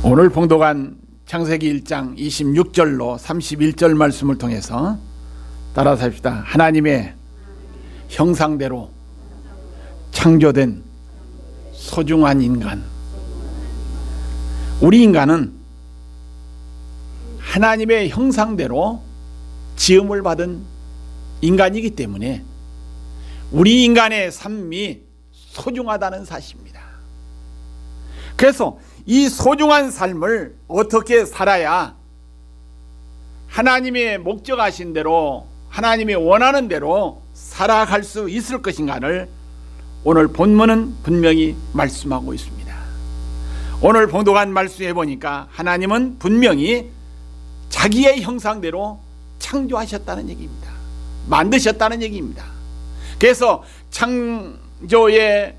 오늘 봉독한 창세기 1장 26절로 31절 말씀을 통해서 따라서 합시다. 하나님의 형상대로 창조된 소중한 인간. 우리 인간은 하나님의 형상대로 지음을 받은 인간이기 때문에 우리 인간의 삶이 소중하다는 사실입니다. 그래서 이 소중한 삶을 어떻게 살아야 하나님의 목적하신 대로, 하나님이 원하는 대로 살아갈 수 있을 것인가를 오늘 본문은 분명히 말씀하고 있습니다. 오늘 봉독한 말씀에 보니까 하나님은 분명히 자기의 형상대로 창조하셨다는 얘기입니다. 만드셨다는 얘기입니다. 그래서 창조의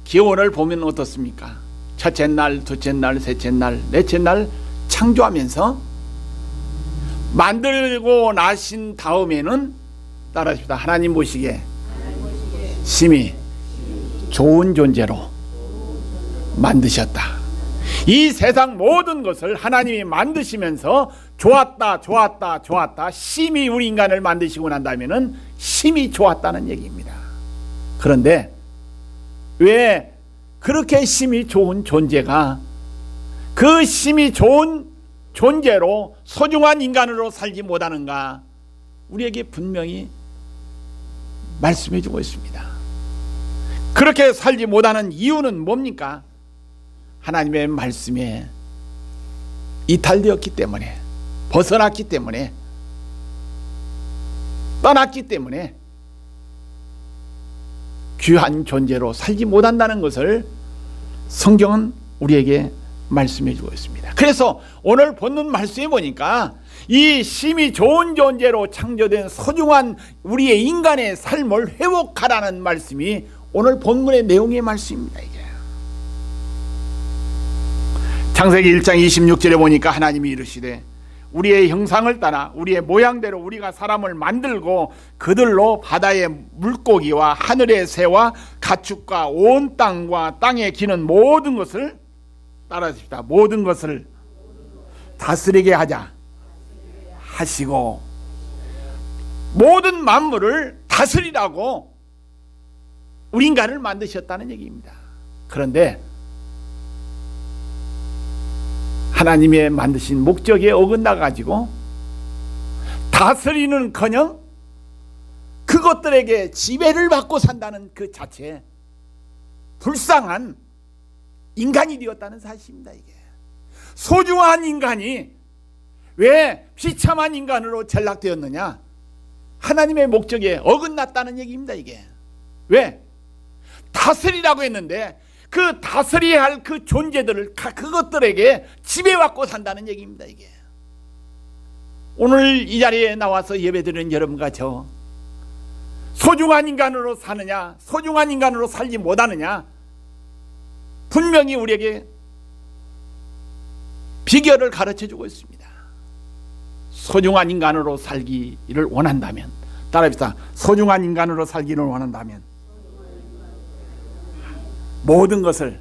기원을 보면 어떻습니까? 첫째 날, 둘째 날, 셋째 날, 넷째 날 창조하면서 만들고 나신 다음에는 따라하십시다. 하나님 보시기에 심히 좋은 존재로 만드셨다. 이 세상 모든 것을 하나님이 만드시면서 좋았다, 좋았다, 좋았다. 심히 우리 인간을 만드시고 난 다음에는 심히 좋았다는 얘기입니다. 그런데 왜 그렇게 심히 좋은 존재가 그 심히 좋은 존재로 소중한 인간으로 살지 못하는가? 우리에게 분명히 말씀해 주고 있습니다. 그렇게 살지 못하는 이유는 뭡니까? 하나님의 말씀에 이탈되었기 때문에, 벗어났기 때문에, 떠났기 때문에 귀한 존재로 살지 못한다는 것을 성경은 우리에게 말씀해 주고 있습니다. 그래서 오늘 본문 말씀에 보니까 이 심히 좋은 존재로 창조된 소중한 우리의 인간의 삶을 회복하라는 말씀이 오늘 본문의 내용의 말씀입니다. 이게 창세기 1장 26절에 보니까 하나님이 이르시되 우리의 형상을 따라 우리의 모양대로 우리가 사람을 만들고 그들로 바다의 물고기와 하늘의 새와 가축과 온 땅과 땅에 기는 모든 것을 따라하십시다. 모든 것을 다스리게 하자 하시고 모든 만물을 다스리라고 우리 인간을 만드셨다는 얘기입니다. 그런데 하나님의 만드신 목적에 어긋나 가지고 다스리는커녕 그것들에게 지배를 받고 산다는 그 자체에 불쌍한 인간이 되었다는 사실입니다. 이게 소중한 인간이 왜 비참한 인간으로 전락되었느냐? 하나님의 목적에 어긋났다는 얘기입니다. 이게 왜? 다스리라고 했는데 그 다스려야 할 그 존재들을 그것들에게 지배받고 산다는 얘기입니다. 이게 오늘 이 자리에 나와서 예배드리는 여러분과 저 소중한 인간으로 사느냐, 소중한 인간으로 살지 못하느냐, 분명히 우리에게 비결을 가르쳐주고 있습니다. 소중한 인간으로 살기를 원한다면, 따라합시다. 소중한 인간으로 살기를 원한다면 모든 것을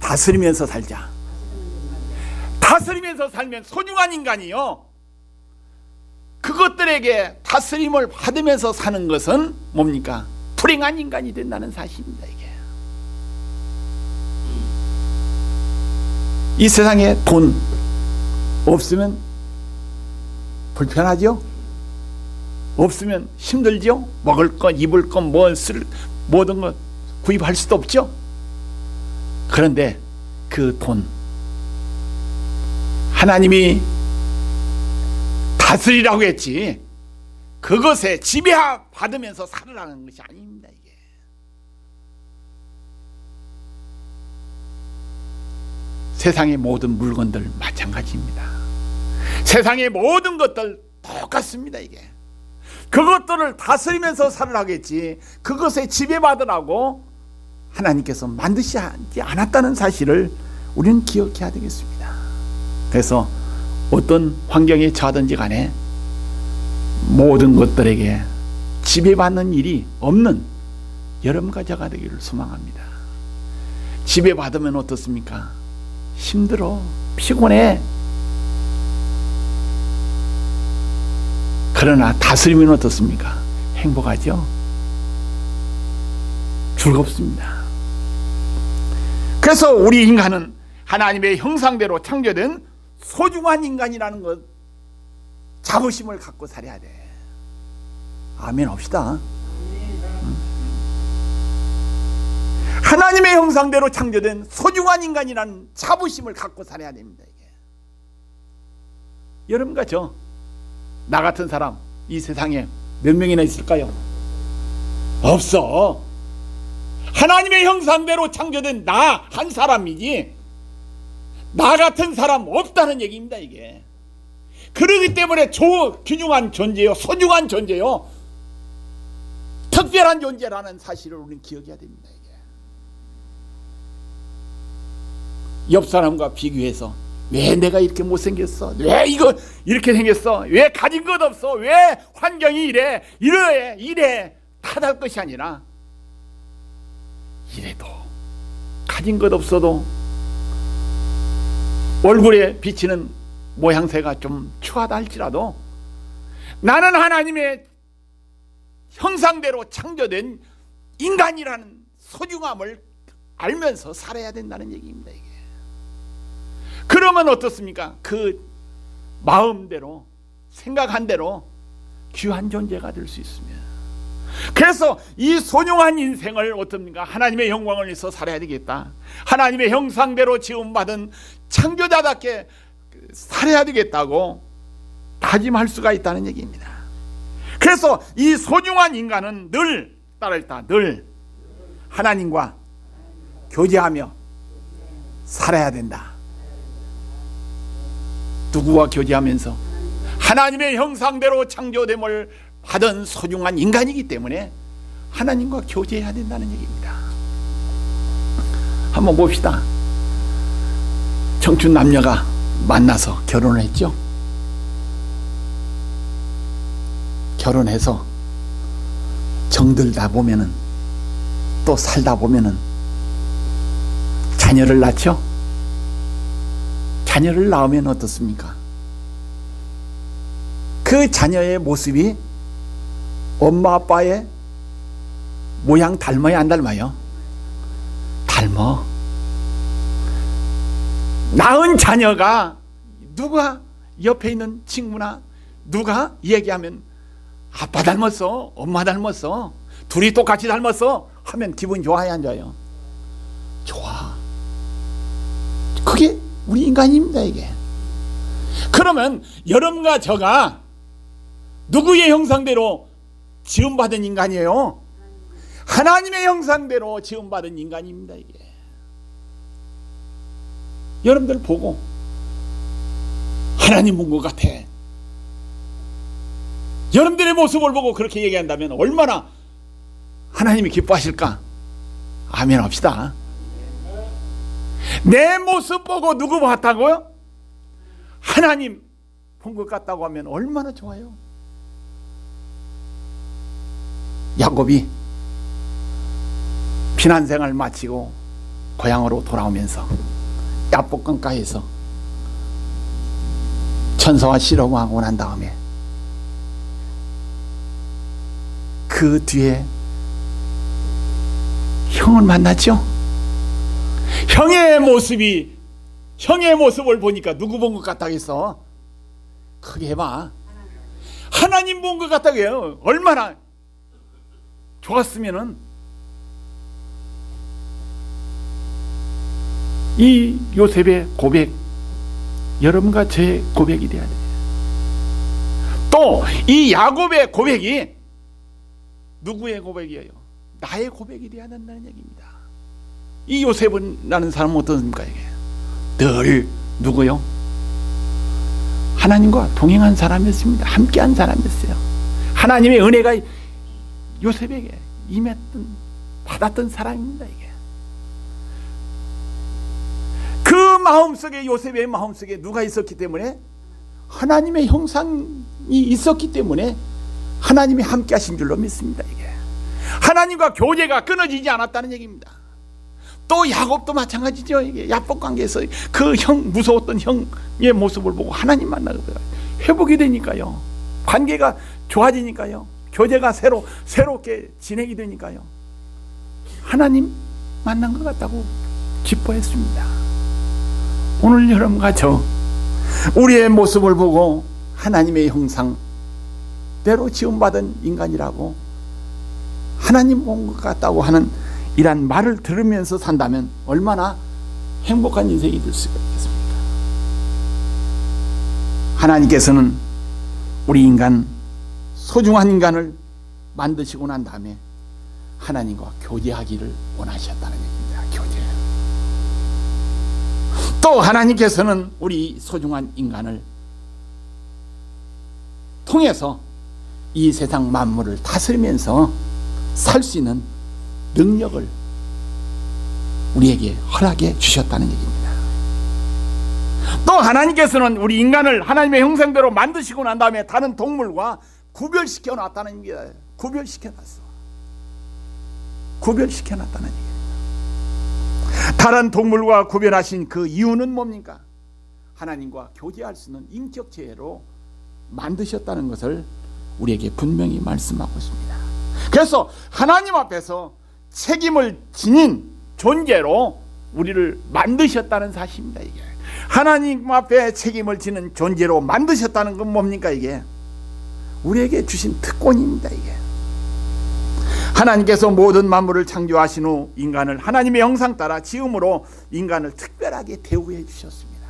다스리면서 살자. 다스리면서 살면 소중한 인간이요, 그것들에게 다스림을 받으면서 사는 것은 뭡니까? 불행한 인간이 된다는 사실입니다. 이게 이 세상에 돈 없으면 불편하죠? 없으면 힘들죠? 먹을 것, 입을 것, 모든 것 구입할 수도 없죠. 그런데 그 돈 하나님이 다스리라고 했지 그것에 지배받으면서 살아가는 것이 아닙니다. 이게 세상의 모든 물건들 마찬가지입니다. 세상의 모든 것들 똑같습니다. 이게 그것들을 다스리면서 살으라고 했지 그것에 지배받으라고 하나님께서 만드시지 않았다는 사실을 우리는 기억해야 되겠습니다. 그래서 어떤 환경에 처하든지 간에 모든 것들에게 지배받는 일이 없는 여러분과 저가 되기를 소망합니다. 지배받으면 어떻습니까? 힘들어, 피곤해. 그러나 다스리면 어떻습니까? 행복하죠? 즐겁습니다. 그래서 우리 인간은 하나님의 형상대로 창조된 소중한 인간이라는 것, 자부심을 갖고 살아야 돼. 아멘 합시다. 하나님의 형상대로 창조된 소중한 인간이라는 자부심을 갖고 살아야 됩니다. 이게. 여러분과 나 같은 사람 이 세상에 몇 명이나 있을까요? 없어. 하나님의 형상대로 창조된 나 한 사람이지 나 같은 사람 없다는 얘기입니다. 이게. 그렇기 때문에 귀중한 존재요, 소중한 존재요, 특별한 존재라는 사실을 우리는 기억해야 됩니다. 이게. 옆 사람과 비교해서 왜 내가 이렇게 못생겼어? 왜 이거 이렇게 생겼어? 왜 가진 것 없어? 왜 환경이 이래 탓할 것이 아니라, 이래도 가진 것 없어도 얼굴에 비치는 모양새가 좀 추하다 할지라도 나는 하나님의 형상대로 창조된 인간이라는 소중함을 알면서 살아야 된다는 얘기입니다. 이게. 그러면 어떻습니까? 그 마음대로 생각한 대로 귀한 존재가 될 수 있으면, 그래서 이 소중한 인생을 어떻습니까? 하나님의 영광을 위해서 살아야 되겠다. 하나님의 형상대로 지음받은 창조자답게 살아야 되겠다고 다짐할 수가 있다는 얘기입니다. 그래서 이 소중한 인간은 늘 따라했다. 늘 하나님과 교제하며 살아야 된다. 누구와 교제하면서? 하나님의 형상대로 창조됨을 받은 소중한 인간이기 때문에 하나님과 교제해야 된다는 얘기입니다. 한번 봅시다. 청춘 남녀가 만나서 결혼을 했죠. 결혼해서 정들다 보면은, 또 살다 보면은 자녀를 낳죠. 자녀를 낳으면 어떻습니까? 그 자녀의 모습이 엄마 아빠의 모양 닮아요, 안 닮아요? 닮아. 낳은 자녀가 누가 옆에 있는 친구나 누가 얘기하면 아빠 닮았어, 엄마 닮았어, 둘이 똑같이 닮았어 하면 기분 좋아요, 안 좋아요? 좋아. 그게 우리 인간입니다. 이게. 그러면 여러분과 저가 누구의 형상대로 지음받은 인간이에요? 하나님의 형상대로 지음받은 인간입니다. 이게. 여러분들 보고 하나님 본 것 같아, 여러분들의 모습을 보고 그렇게 얘기한다면 얼마나 하나님이 기뻐하실까? 아멘 합시다. 내 모습 보고 누구 봤다고요? 하나님 본 것 같다고 하면 얼마나 좋아요. 야곱이 피난생활 마치고 고향으로 돌아오면서 야복강가에서 천사와 씨름하고 난 다음에 그 뒤에 형을 만났죠. 형의 모습을 보니까 누구 본 것 같다고 했어? 크게 해봐. 하나님 본 것 같다고 해요. 얼마나 좋았으면은. 이 요셉의 고백, 여러분과 제 고백이 돼야 돼요. 또 이 야곱의 고백이 누구의 고백이에요? 나의 고백이 돼야 된다는 얘기입니다. 이 요셉이라는 사람은 어떻습니까? 이게 늘 누구요? 하나님과 동행한 사람이었습니다. 함께한 사람이었어요. 하나님의 은혜가 요셉에게 임했던, 받았던 사람입니다. 이게. 그 마음속에, 요셉의 마음속에 누가 있었기 때문에? 하나님의 형상이 있었기 때문에 하나님이 함께 하신 줄로 믿습니다. 이게. 하나님과 교제가 끊어지지 않았다는 얘기입니다. 또 야곱도 마찬가지죠. 이게 야복 관계에서 그 무서웠던 형의 모습을 보고 하나님 만나고 회복이 되니까요. 관계가 좋아지니까요. 교제가 새롭게 진행이 되니까요. 하나님 만난 것 같다고 기뻐했습니다. 오늘 여러분과 저 우리의 모습을 보고 하나님의 형상대로 지음받은 인간이라고 하나님 본 것 같다고 하는 이란 말을 들으면서 산다면 얼마나 행복한 인생이 될 수가 있겠습니까? 하나님께서는 우리 인간, 소중한 인간을 만드시고 난 다음에 하나님과 교제하기를 원하셨다는 얘기입니다. 교제. 또 하나님께서는 우리 소중한 인간을 통해서 이 세상 만물을 다스리면서 살 수 있는 능력을 우리에게 허락해 주셨다는 얘기입니다. 또 하나님께서는 우리 인간을 하나님의 형상대로 만드시고 난 다음에 다른 동물과 구별시켜 놨다는 얘기예요. 구별시켜 놨다는 얘기입니다. 다른 동물과 구별하신 그 이유는 뭡니까? 하나님과 교제할 수 있는 인격체로 만드셨다는 것을 우리에게 분명히 말씀하고 있습니다. 그래서 하나님 앞에서 책임을 지닌 존재로 우리를 만드셨다는 사실입니다. 이게 하나님 앞에 책임을 지는 존재로 만드셨다는 건 뭡니까? 이게 우리에게 주신 특권입니다. 이게 하나님께서 모든 만물을 창조하신 후 인간을 하나님의 형상 따라 지음으로 인간을 특별하게 대우해 주셨습니다.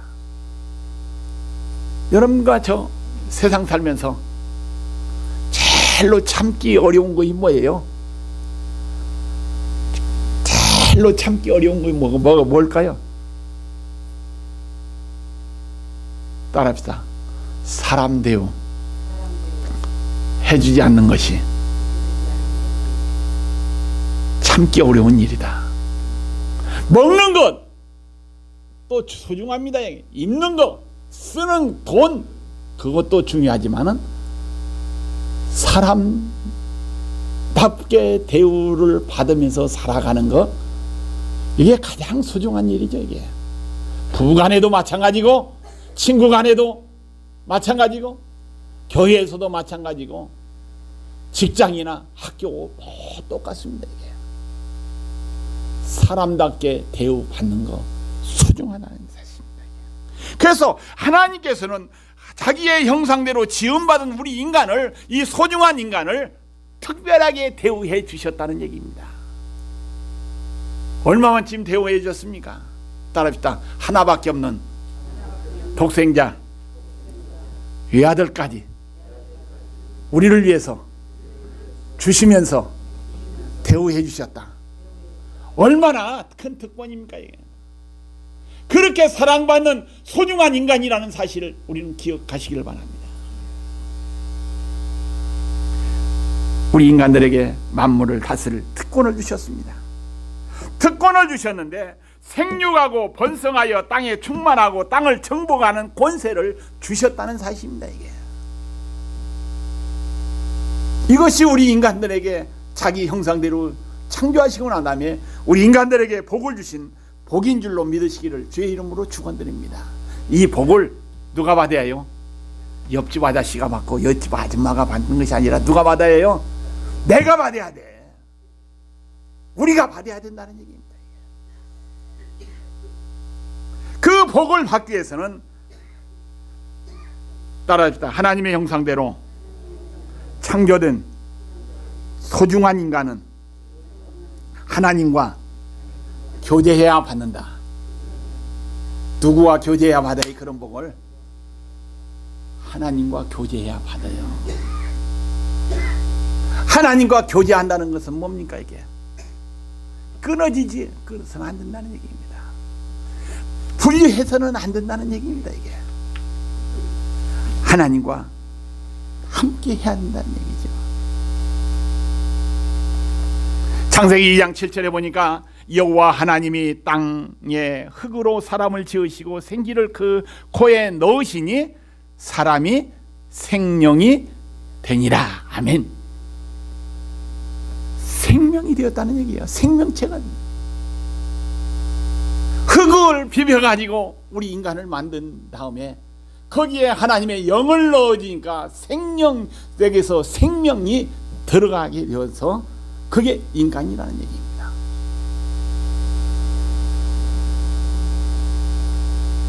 여러분과 저 세상 살면서 제일로 참기 어려운 것이 뭐예요? 제일로 참기 어려운 것이 뭘까요? 따라합시다. 사람 대우 해주지 않는 것이 참기 어려운 일이다. 먹는 것 또 소중합니다. 입는 것, 쓰는 돈 그것도 중요하지만은 사람답게 대우를 받으면서 살아가는 것, 이게 가장 소중한 일이죠. 이게 부부간에도 마찬가지고 친구간에도 마찬가지고 교회에서도 마찬가지고 직장이나 학교 똑같습니다. 이게 사람답게 대우받는 거 소중하다는 사실입니다. 그래서 하나님께서는 자기의 형상대로 지음받은 우리 인간을, 이 소중한 인간을 특별하게 대우해 주셨다는 얘기입니다. 얼마만큼 대우해 주셨습니까? 따라합시다. 하나밖에 없는 독생자 외아들까지 우리를 위해서 주시면서 대우해 주셨다. 얼마나 큰 특권입니까? 이게. 그렇게 사랑받는 소중한 인간이라는 사실을 우리는 기억하시길 바랍니다. 우리 인간들에게 만물을 다스릴 특권을 주셨습니다. 특권을 주셨는데 생육하고 번성하여 땅에 충만하고 땅을 정복하는 권세를 주셨다는 사실입니다. 이것이 우리 인간들에게 자기 형상대로 창조하시고 난 다음에 우리 인간들에게 복을 주신 복인 줄로 믿으시기를 주의 이름으로 축원드립니다. 이 복을 누가 받아야 해요? 옆집 아저씨가 받고 옆집 아줌마가 받는 것이 아니라 누가 받아야 해요? 내가 받아야 돼. 우리가 받아야 된다는 얘기입니다. 그 복을 받기 위해서는 따라합시다. 하나님의 형상대로 창조된 소중한 인간은 하나님과 교제해야 받는다. 누구와 교제해야 받아요? 그런 복을 하나님과 교제해야 받아요. 하나님과 교제한다는 것은 뭡니까? 이게 끊어지지 끊어서는 안 된다는 얘기입니다. 분리해서는 안 된다는 얘기입니다. 이게 하나님과 함께 해야 한다는 얘기죠. 창세기 2장 7절에 보니까 여호와 하나님이 땅에 흙으로 사람을 지으시고 생기를 그 코에 넣으시니 사람이 생명이 되니라. 아멘. 생명이 되었다는 얘기예요. 생명체가. 떡을 비벼가지고 우리 인간을 만든 다음에 거기에 하나님의 영을 넣어주니까 생명에게서 생명이 들어가게 되어서 그게 인간이라는 얘기입니다.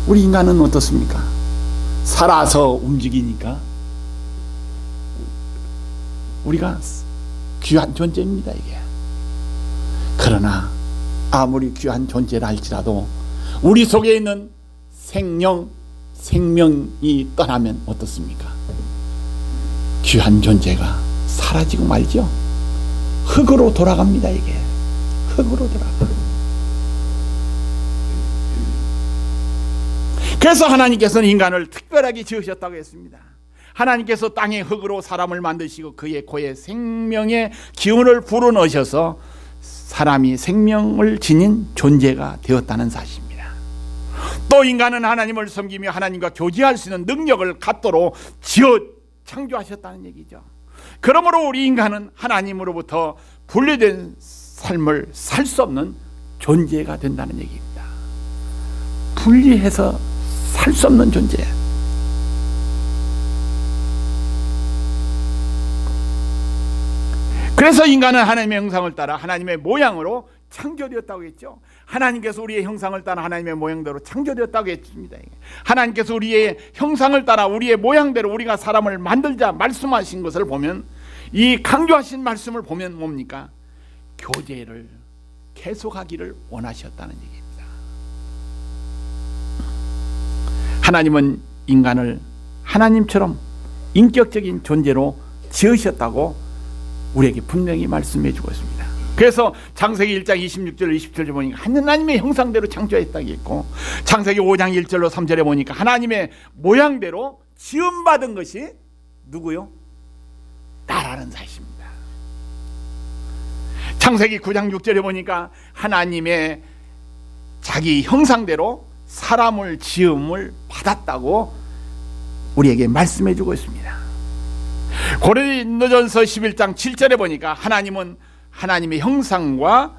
우리 인간은 어떻습니까? 살아서 움직이니까 우리가 귀한 존재입니다, 이게. 그러나 아무리 귀한 존재라 할지라도 우리 속에 있는 생명이 떠나면 어떻습니까? 귀한 존재가 사라지고 말죠. 흙으로 돌아갑니다, 이게. 흙으로 돌아가. 그래서 하나님께서는 인간을 특별하게 지으셨다고 했습니다. 하나님께서 땅의 흙으로 사람을 만드시고 그의 코에 생명의 기운을 불어넣으셔서 사람이 생명을 지닌 존재가 되었다는 사실입니다. 또 인간은 하나님을 섬기며 하나님과 교제할 수 있는 능력을 갖도록 지어 창조하셨다는 얘기죠. 그러므로 우리 인간은 하나님으로부터 분리된 삶을 살 수 없는 존재가 된다는 얘기입니다. 분리해서 살 수 없는 존재. 그래서 인간은 하나님의 형상을 따라 하나님의 모양으로 창조되었다고 했죠. 하나님께서 우리의 형상을 따라 하나님의 모양대로 창조되었다고 했습니다. 하나님께서 우리의 형상을 따라 우리의 모양대로 우리가 사람을 만들자 말씀하신 것을 보면, 이 강조하신 말씀을 보면 뭡니까? 교제를 계속하기를 원하셨다는 얘기입니다. 하나님은 인간을 하나님처럼 인격적인 존재로 지으셨다고 우리에게 분명히 말씀해 주고 있습니다. 그래서 창세기 1장 26절 27절 보니까 하나님의 형상대로 창조했다고 했고, 창세기 5장 1절로 3절에 보니까 하나님의 모양대로 지음받은 것이 누구요? 나라는 사실입니다. 창세기 9장 6절에 보니까 하나님의 자기 형상대로 사람을 지음을 받았다고 우리에게 말씀해 주고 있습니다. 고린도전서 11장 7절에 보니까 하나님은 하나님의 형상과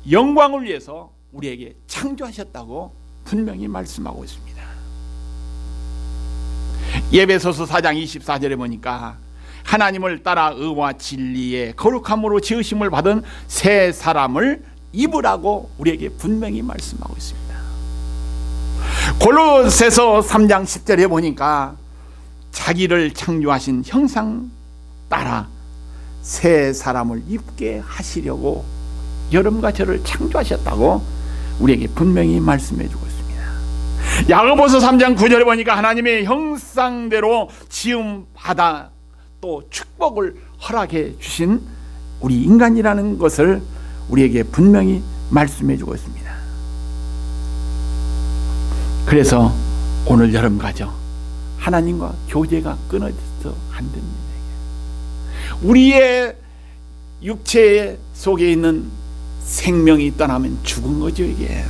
영광을 위해서 우리에게 창조하셨다고 분명히 말씀하고 있습니다. 에베소서 4장 24절에 보니까 하나님을 따라 의와 진리의 거룩함으로 지으심을 받은 새 사람을 입으라고 우리에게 분명히 말씀하고 있습니다. 골로새서 3장 10절에 보니까 자기를 창조하신 형상 따라 새 사람을 입게 하시려고 여러분과 저를 창조하셨다고 우리에게 분명히 말씀해 주고 있습니다. 야고보서 3장 9절에 보니까 하나님의 형상대로 지음 받아 또 축복을 허락해 주신 우리 인간이라는 것을 우리에게 분명히 말씀해 주고 있습니다. 그래서 오늘 여러분과저 하나님과 교제가 끊어져서 안 됩니다. 우리의 육체 속에 있는 생명이 떠나면 죽은 거죠. 이게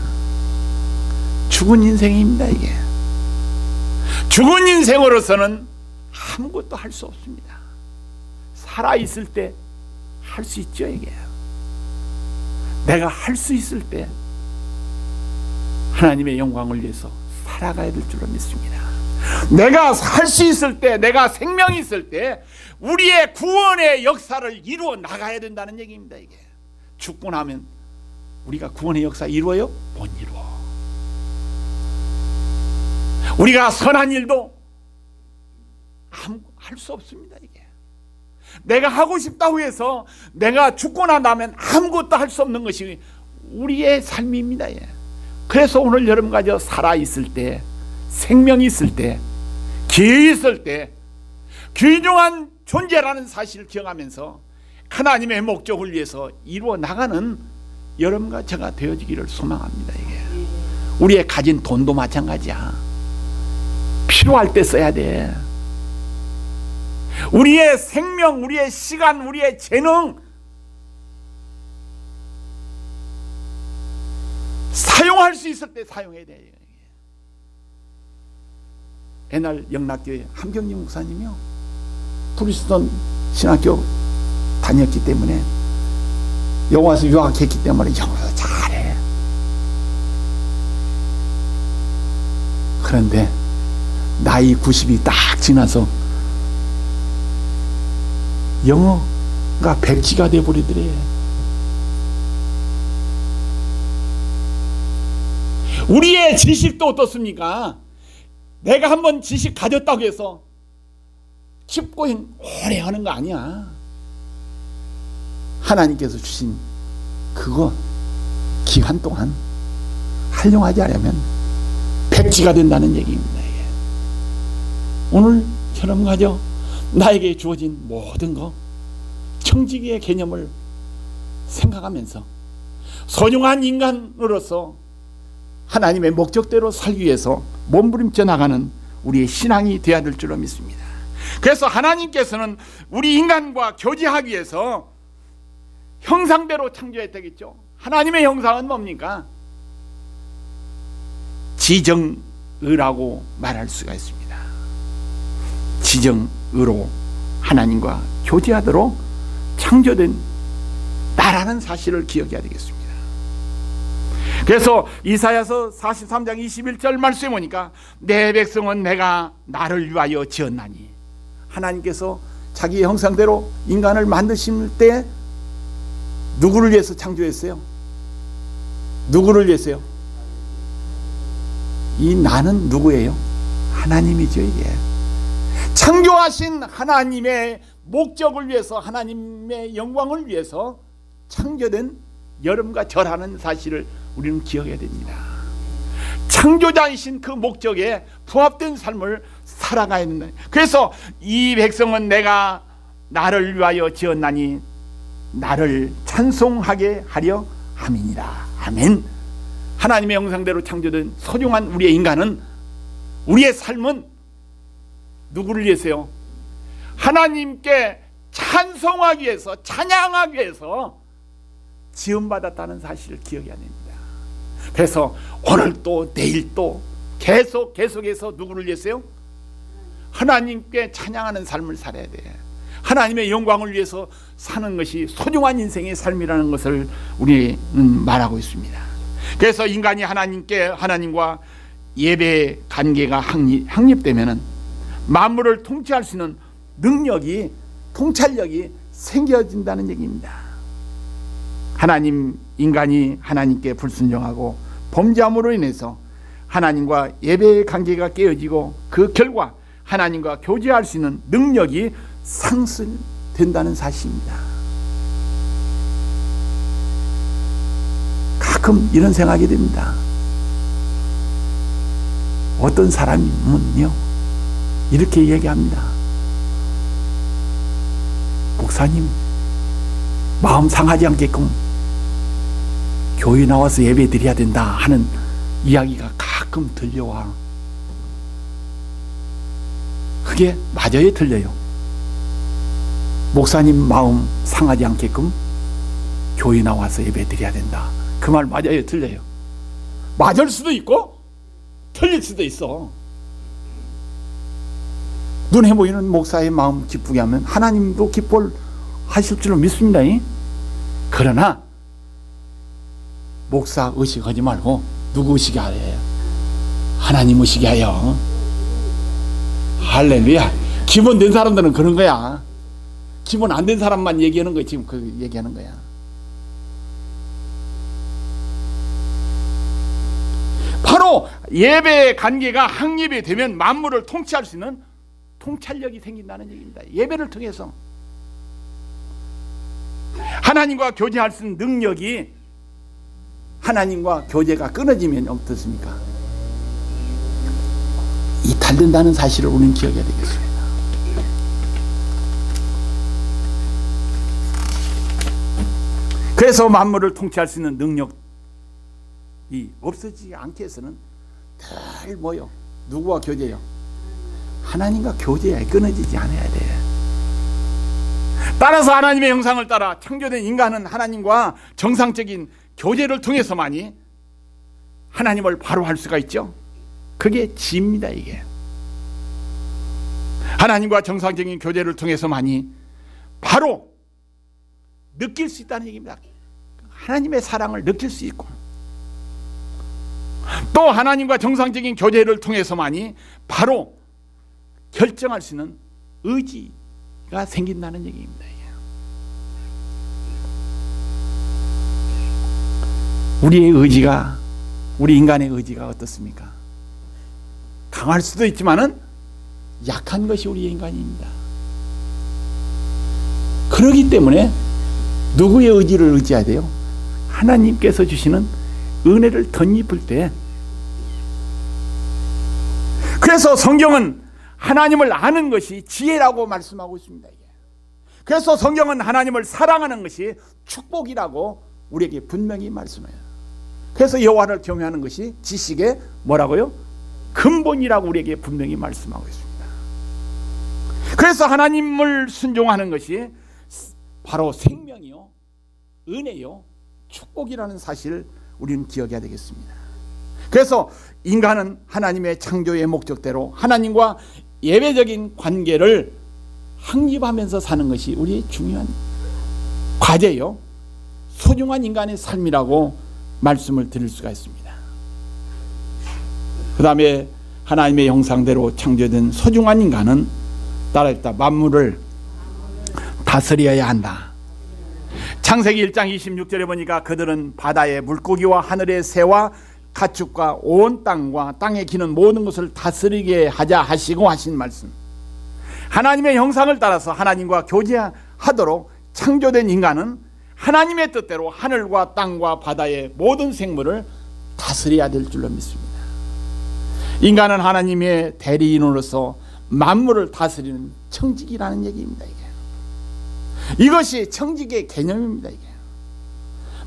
죽은 인생입니다. 이게 죽은 인생으로서는 아무것도 할 수 없습니다. 살아있을 때 할 수 있죠. 이게 내가 할 수 있을 때 하나님의 영광을 위해서 살아가야 될 줄로 믿습니다. 내가 살 수 있을 때, 내가 생명이 있을 때 우리의 구원의 역사를 이루어 나가야 된다는 얘기입니다. 이게 죽고 나면 우리가 구원의 역사 이루어요? 못 이루어. 우리가 선한 일도 할 수 없습니다. 이게 내가 하고 싶다고 해서 내가 죽고 난 다음엔 아무것도 할 수 없는 것이 우리의 삶입니다. 그래서 오늘 여러분과 저 살아있을 때, 생명이 있을 때, 기회 있을 때 귀중한 존재라는 사실을 기억하면서 하나님의 목적을 위해서 이루어 나가는 여러분과 제가 되어지기를 소망합니다. 이게 우리의 가진 돈도 마찬가지야. 필요할 때 써야 돼. 우리의 생명, 우리의 시간, 우리의 재능 사용할 수 있을 때 사용해야 돼요. 옛날 영락교회 함경림 목사님이요, 프리스턴 신학교 다녔기 때문에 여기 와서 유학했기 때문에 영어도 잘해. 그런데 나이 90이 딱 지나서 영어가 백지가 돼버리더래. 우리의 지식도 어떻습니까? 내가 한번 지식 가졌다고 해서 깊고 오래 하는 거 아니야. 하나님께서 주신 그거 기간 동안 활용하지 않으면 백지가 된다는 얘기입니다. 이게. 오늘처럼 가져 나에게 주어진 모든 거 청지기의 개념을 생각하면서 소중한 인간으로서 하나님의 목적대로 살기 위해서 몸부림쳐 나가는 우리의 신앙이 되어야 될 줄로 믿습니다. 그래서 하나님께서는 우리 인간과 교제하기 위해서 형상대로 창조했다겠죠. 하나님의 형상은 뭡니까? 지정의라고 말할 수가 있습니다. 지정의로 하나님과 교제하도록 창조된 나라는 사실을 기억해야 되겠습니다. 그래서 이사야서 43장 21절 말씀에 보니까 내 백성은 내가 나를 위하여 지었나니, 하나님께서 자기 형상대로 인간을 만드실 때 누구를 위해서 창조했어요? 누구를 위해서요? 이 나는 누구예요? 하나님이죠. 이게 창조하신 하나님의 목적을 위해서, 하나님의 영광을 위해서 창조된 여름과 절하는 사실을 우리는 기억해야 됩니다. 창조자이신 그 목적에 부합된 삶을 살아가야 된다. 그래서 이 백성은 내가 나를 위하여 지었나니 나를 찬송하게 하려 함이니라. 아멘. 하나님의 형상대로 창조된 소중한 우리의 인간은, 우리의 삶은 누구를 위해서요? 하나님께 찬송하기 위해서, 찬양하기 위해서 지음받았다는 사실을 기억해야 됩니다. 그래서 오늘 또 내일 또 계속해서 누구를 위해서요? 하나님께 찬양하는 삶을 살아야 돼. 하나님의 영광을 위해서 사는 것이 소중한 인생의 삶이라는 것을 우리는 말하고 있습니다. 그래서 인간이 하나님과 예배 관계가 확립되면은 만물을 통치할 수 있는 능력이, 통찰력이 생겨진다는 얘기입니다. 인간이 하나님께 불순종하고 범죄함으로 인해서 하나님과 예배의 관계가 깨어지고 그 결과 하나님과 교제할 수 있는 능력이 상승된다는 사실입니다. 가끔 이런 생각이 듭니다. 어떤 사람은요 이렇게 얘기합니다. 목사님, 마음 상하지 않게끔 교회 나와서 예배 드려야 된다 하는 이야기가 가끔 들려와. 그게 맞아요, 틀려요? 목사님 마음 상하지 않게끔 교회 나와서 예배 드려야 된다, 그 말 맞아요, 틀려요? 맞을 수도 있고 틀릴 수도 있어. 눈에 보이는 목사의 마음 기쁘게 하면 하나님도 기뻐하실 줄로 믿습니다. 그러나 목사 의식하지 말고 누구 의식이 하래요? 하나님 의식이 하여. 할렐루야. 기본 된 사람들은 그런 거야. 기본 안 된 사람만 얘기하는 거야. 지금 그 얘기하는 거야. 바로 예배의 관계가 확립이 되면 만물을 통치할 수 있는 통찰력이 생긴다는 얘기입니다. 예배를 통해서 하나님과 교제할 수 있는 능력이, 하나님과 교제가 끊어지면 어떻습니까? 이탈된다는 사실을 우리는 기억해야 되겠습니다. 그래서 만물을 통치할 수 있는 능력이 없어지지 않게 해서는 늘 뭐요? 누구와 교제요? 하나님과 교제에 끊어지지 않아야 돼. 따라서 하나님의 형상을 따라 창조된 인간은 하나님과 정상적인 교제를 통해서만이 하나님을 바로 할 수가 있죠. 그게 지입니다. 이게 하나님과 정상적인 교제를 통해서만이 바로 느낄 수 있다는 얘기입니다. 하나님의 사랑을 느낄 수 있고 또 하나님과 정상적인 교제를 통해서만이 바로 결정할 수 있는 의지가 생긴다는 얘기입니다. 우리의 의지가, 우리 인간의 의지가 어떻습니까? 강할 수도 있지만은 약한 것이 우리의 인간입니다. 그렇기 때문에 누구의 의지를 의지해야 돼요? 하나님께서 주시는 은혜를 덧입을 때. 그래서 성경은 하나님을 아는 것이 지혜라고 말씀하고 있습니다. 그래서 성경은 하나님을 사랑하는 것이 축복이라고 우리에게 분명히 말씀해요. 그래서 여호와를 경외하는 것이 지식의 뭐라고요? 근본이라고 우리에게 분명히 말씀하고 있습니다. 그래서 하나님을 순종하는 것이 바로 생명이요, 은혜요, 축복이라는 사실을 우리는 기억해야 되겠습니다. 그래서 인간은 하나님의 창조의 목적대로 하나님과 예배적인 관계를 확립하면서 사는 것이 우리의 중요한 과제요, 소중한 인간의 삶이라고 말씀을 드릴 수가 있습니다. 그 다음에 하나님의 형상대로 창조된 소중한 인간은 따라했다. 만물을 다스려야 한다. 창세기 1장 26절에 보니까 그들은 바다의 물고기와 하늘의 새와 가축과 온 땅과 땅에 기는 모든 것을 다스리게 하자 하시고 하신 말씀. 하나님의 형상을 따라서 하나님과 교제하도록 창조된 인간은 하나님의 뜻대로 하늘과 땅과 바다의 모든 생물을 다스려야 될 줄로 믿습니다. 인간은 하나님의 대리인으로서 만물을 다스리는 청직이라는 얘기입니다. 이것이 청직의 개념입니다.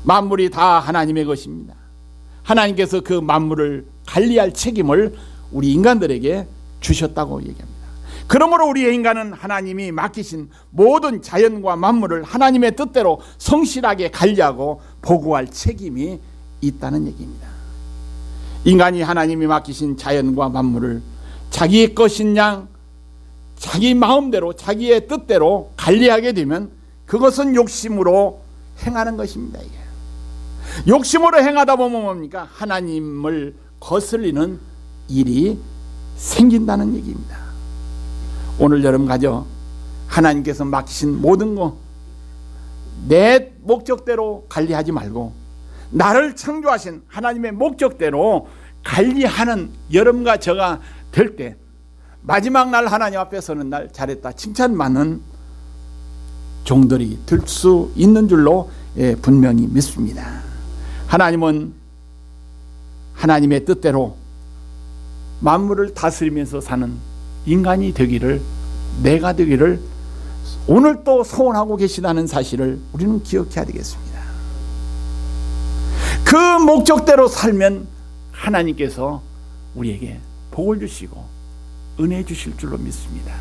만물이 다 하나님의 것입니다. 하나님께서 그 만물을 관리할 책임을 우리 인간들에게 주셨다고 얘기합니다. 그러므로 우리의 인간은 하나님이 맡기신 모든 자연과 만물을 하나님의 뜻대로 성실하게 관리하고 보호할 책임이 있다는 얘기입니다. 인간이 하나님이 맡기신 자연과 만물을 자기의 것인 양 자기 마음대로 자기의 뜻대로 관리하게 되면 그것은 욕심으로 행하는 것입니다. 이게. 욕심으로 행하다 보면 뭡니까? 하나님을 거슬리는 일이 생긴다는 얘기입니다. 오늘 여러분 가져 하나님께서 맡기신 모든 거 내 목적대로 관리하지 말고 나를 창조하신 하나님의 목적대로 관리하는 여러분과 저가 될 때 마지막 날 하나님 앞에 서는 날 잘했다 칭찬받는 종들이 될 수 있는 줄로 분명히 믿습니다. 하나님은 하나님의 뜻대로 만물을 다스리면서 사는 인간이 되기를, 내가 되기를 오늘 또 소원하고 계시다는 사실을 우리는 기억해야 되겠습니다. 그 목적대로 살면 하나님께서 우리에게 복을 주시고 은혜 주실 줄로 믿습니다.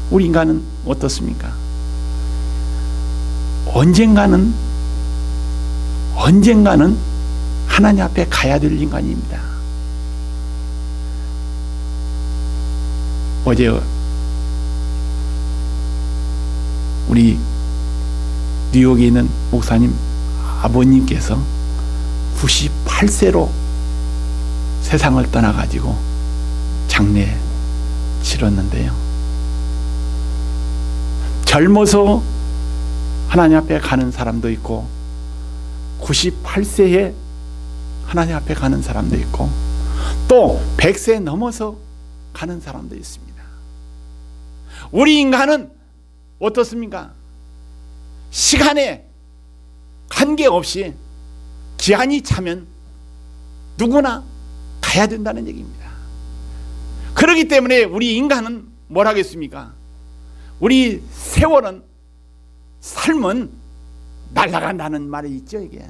우리 인간은 어떻습니까? 언젠가는 하나님 앞에 가야 될 인간입니다. 어제 우리 뉴욕에 있는 목사님 아버님께서 98세로 세상을 떠나가지고 장례 치렀는데요. 젊어서 하나님 앞에 가는 사람도 있고 98세에 하나님 앞에 가는 사람도 있고 또 100세 넘어서 가는 사람도 있습니다. 우리 인간은 어떻습니까? 시간에 관계없이 기한이 차면 누구나 가야 된다는 얘기입니다. 그렇기 때문에 우리 인간은 뭘 하겠습니까? 우리 세월은 삶은 날아간다는 말이 있죠. 이게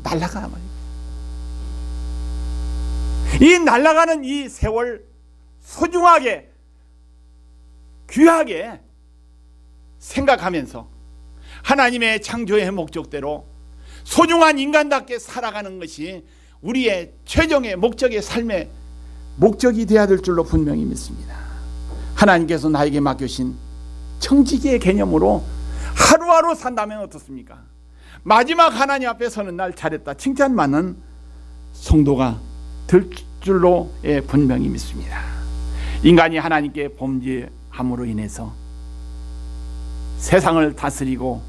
날아가 말이에요. 이 날아가는 이 세월 소중하게 귀하게 생각하면서 하나님의 창조의 목적대로 소중한 인간답게 살아가는 것이 우리의 최종의 목적의 삶의 목적이 되어야 될 줄로 분명히 믿습니다. 하나님께서 나에게 맡겨신 청지기의 개념으로 하루하루 산다면 어떻습니까? 마지막 하나님 앞에 서는 날 잘했다 칭찬받는 성도가 될 줄로 분명히 믿습니다. 인간이 하나님께 범죄함으로 인해서 세상을 다스리고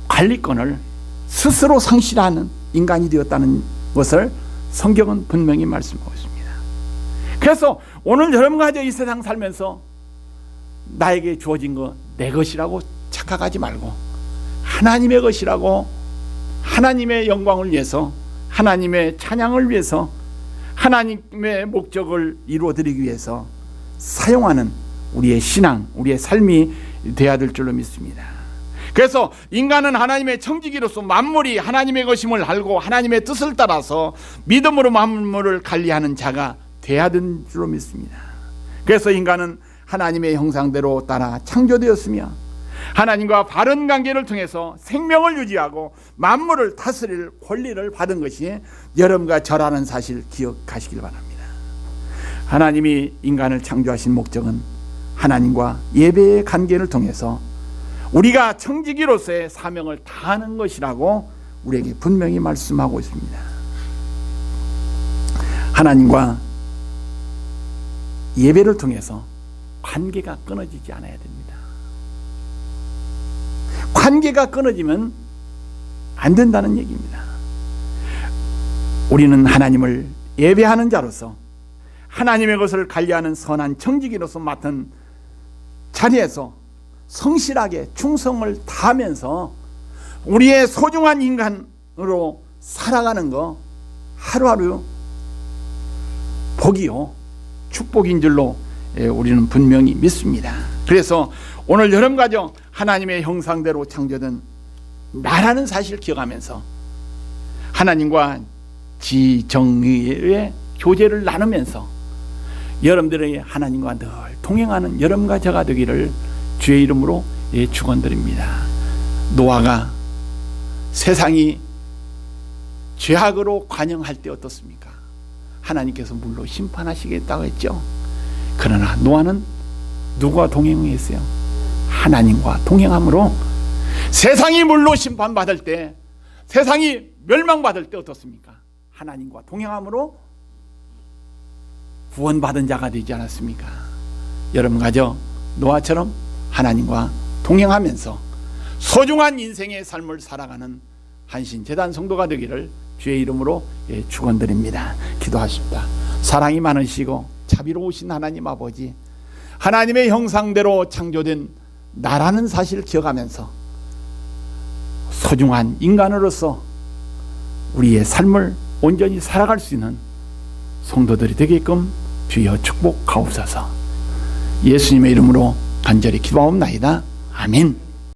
관리권을 스스로 상실하는 인간이 되었다는 것을 성경은 분명히 말씀하고 있습니다. 그래서 오늘 여러분과 이 세상 살면서 나에게 주어진 거 내 것이라고 착각하지 말고 하나님의 것이라고, 하나님의 영광을 위해서, 하나님의 찬양을 위해서, 하나님의 목적을 이루어드리기 위해서 사용하는 우리의 신앙, 우리의 삶이 되어야 될 줄로 믿습니다. 그래서 인간은 하나님의 청지기로서 만물이 하나님의 것임을 알고 하나님의 뜻을 따라서 믿음으로 만물을 관리하는 자가 되어야 될 줄로 믿습니다. 그래서 인간은 하나님의 형상대로 따라 창조되었으며 하나님과 바른 관계를 통해서 생명을 유지하고 만물을 다스릴 권리를 받은 것이 여러분과 저라는 사실 기억하시길 바랍니다. 하나님이 인간을 창조하신 목적은 하나님과 예배의 관계를 통해서 우리가 청지기로서의 사명을 다하는 것이라고 우리에게 분명히 말씀하고 있습니다. 하나님과 예배를 통해서 관계가 끊어지지 않아야 됩니다. 관계가 끊어지면 안 된다는 얘기입니다. 우리는 하나님을 예배하는 자로서 하나님의 것을 관리하는 선한 청지기로서 맡은 자리에서 성실하게 충성을 다하면서 우리의 소중한 인간으로 살아가는 거 하루하루 복이요 축복인 줄로 우리는 분명히 믿습니다. 그래서 오늘 여러분 가정 하나님의 형상대로 창조된 나라는 사실을 기억하면서 하나님과 지정의의 교제를 나누면서 여러분들의 하나님과 늘 동행하는 여러분과 저가 되기를 주의 이름으로 축원드립니다. 노아가 세상이 죄악으로 관영할 때 어떻습니까? 하나님께서 물로 심판하시겠다고 했죠. 그러나 노아는 누구와 동행했어요? 하나님과 동행함으로 세상이 물로 심판받을 때, 세상이 멸망받을 때 어떻습니까? 하나님과 동행함으로 구원받은 자가 되지 않았습니까? 여러분 가져 노아처럼 하나님과 동행하면서 소중한 인생의 삶을 살아가는 한신재단 성도가 되기를 주의 이름으로 축원드립니다. 기도하십니다. 사랑이 많으시고 자비로우신 하나님 아버지, 하나님의 형상대로 창조된 나라는 사실을 기억하면서 소중한 인간으로서 우리의 삶을 온전히 살아갈 수 있는 성도들이 되게끔 주여 축복하옵소서. 예수님의 이름으로 간절히 기도하옵나이다. 아멘.